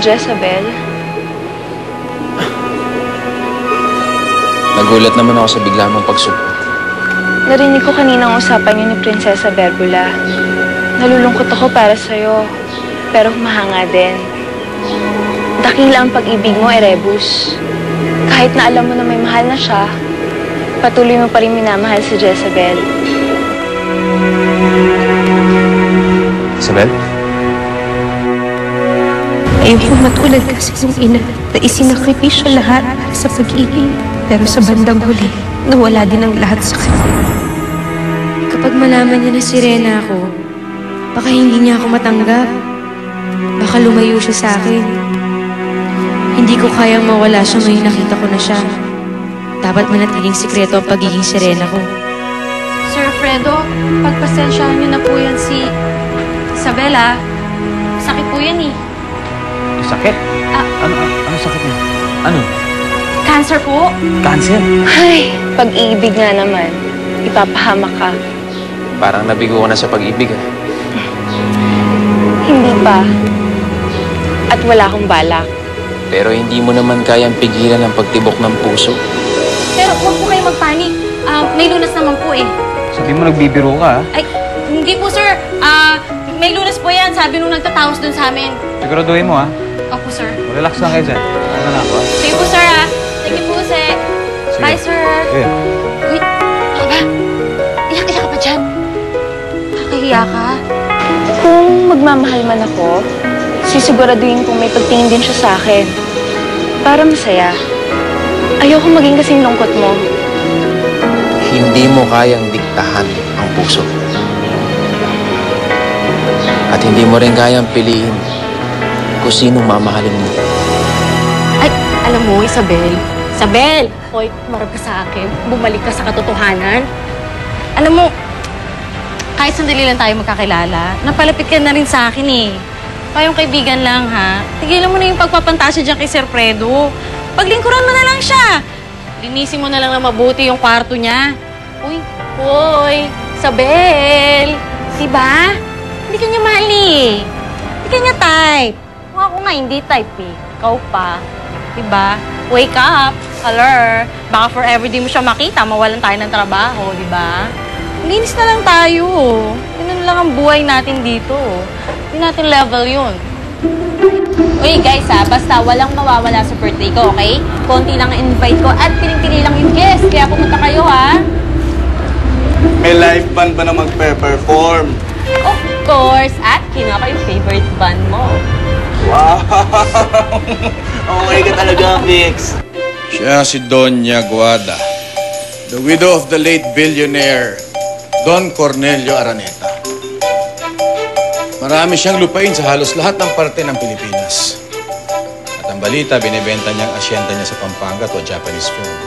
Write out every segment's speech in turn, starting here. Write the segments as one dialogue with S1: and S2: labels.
S1: Jezabel?
S2: Nagulat naman ako sa bigla mong pagsuko.
S1: Narinig ko kanina ang usapan niyo ni Prinsesa Verbula. Nalulungkot ako para sa'yo, pero humahanga din. Dakila ang pag-ibig mo, Erebus. Kahit na alam mo na may mahal na siya, patuloy mo pa rin minamahal si Jezabel.
S2: Isabel?
S3: Ayoko matulad kasi ng ina na isinakripisyo lahat sa pag-ibig. Pero sa bandang huli, nawala din ang lahat sa kanya.
S4: Kapag malaman niya na sirena ako, baka hindi niya ako matanggap. Baka lumayo siya sa akin. Hindi ko kayang mawala siya ngayon nakita ko na siya. Dapat manatiling sikreto ang pagiging sirena ko.
S5: Sir Fredo, pagpasensyahan niyo na po yan si Isabela. Sakit po yan eh.
S2: Sakit? Ano sakit niya? Ano?
S5: Cancer po.
S2: Cancer?
S1: Ay, pag-ibig nga naman. Ipapahamak ka.
S2: Parang nabigo ko na sa pag-ibig, ah.
S1: Hindi pa. At wala akong balak.
S2: Pero hindi mo naman kayang pigilan ang pagtibok ng puso.
S5: Pero huwag po kayo magpanik. May lunas naman po eh.
S2: Sabi mo nagbibiro ka, ah.
S5: Ay, hindi po sir. May lunas po yan. Sabi nung nagtataos dun sa amin.
S2: Siguraduhin mo, ah.
S5: Opo sir.
S2: Relax lang kayo dyan. Ano na ako, ah.
S5: Sige po sir ah. Sige po sir. Bye sir.
S2: Sige.
S5: Uy, ano ba? Iyak-iyak ka pa dyan. Nakahiya ka.
S1: Kung magmamahal man ako, sisiguraduhin kong may pagtingin din siya sa akin. Para masaya. Ayoko maging kasing lungkot mo.
S2: Hindi mo kayang diktahan ang puso. At hindi mo rin kayang piliin kung sinong mamahalin mo.
S5: Ay, alam mo, Isabel. Isabel! Hoy, marap ka sa akin. Bumalik ka sa katotohanan. Alam mo, kahit sandali lang tayo magkakilala, napalapit ka na rin sa akin eh. Kayong kaibigan lang, ha? Tigilan mo na yung pagpapantasya dyan kay Sir Fredo. Paglingkuran mo na lang siya. Linisin mo na lang na mabuti yung kwarto niya. Uy, Isabel! Diba? Hindi ka niya mahal eh. Hindi ka niya type. Kung ako nga hindi type eh. Ikaw pa. Diba? Wake up. Hello. Baka forever di mo siya makita. Mawalan tayo ng trabaho, diba? Linis na lang tayo. Yun lang ang buhay natin dito. Hindi natin level yun. Uy, guys ha, basta walang mawawala sa birthday ko, okay? Konti lang ang invite ko at piling-pili lang yung guest. Kaya pumunta kayo, ha?
S6: May live band ba na magpe-perform?
S5: Of course. At kinuha ko yung favorite band mo.
S6: Wow! Okay ka talaga, Vix.
S7: Siya si Doña Guada, the widow of the late billionaire Don Cornelio Araneta. Marami siyang lupain sa halos lahat ng parte ng Pilipinas. At ang balita, binibenta niyang asyenda niya sa Pampanga to a Japanese film.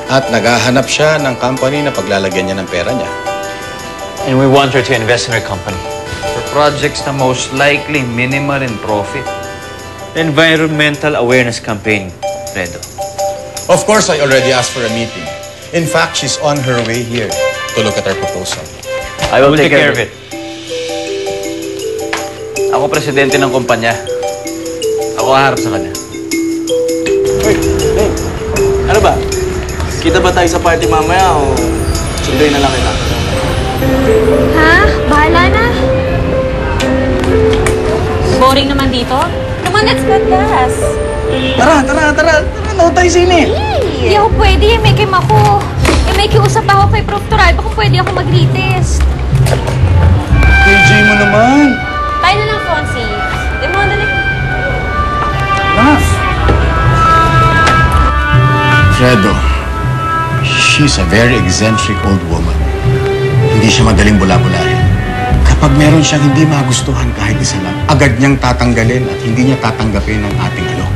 S7: At naghahanap siya ng company na paglalagyan niya ng pera niya.
S8: And we want her to invest in our company for projects na most likely minimal in profit. The environmental awareness campaign, Fredo.
S7: Of course, I already asked for a meeting. In fact, she's on her way here to look at our proposal.
S8: I will take care of it. Ako presidente ng kumpanya. Ako haharap sa kanya.
S6: Hey, ano ba? Kita ba tayo sa party mamaya o sunduin na lang kita?
S5: Ha? Bahala na. Boring naman dito. Come on, let's go, class.
S6: Tara. Ano tayo sini?
S5: Hindi ako pwede. May kim ako. May kiusap ako kay Prof. Tural. Baka pwede ako mag-retest.
S6: KJ mo naman.
S5: Tayo na lang, Fonzie. Di mo, dali.
S6: Nas.
S7: Fredo, she's a very eccentric old woman. Hindi siya madaling bula-bulahin. Kapag meron siyang hindi magustuhan kahit isa lang, agad niyang tatanggalin at hindi niya tatanggapin ang ating alok.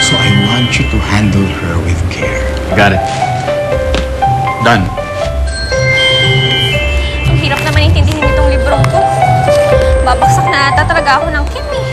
S7: So I want you to handle her with care.
S8: Got it.
S7: Done.
S5: Ang hirap naman intindihin itong librong to. Babagsak na ata talaga ako ng kim eh.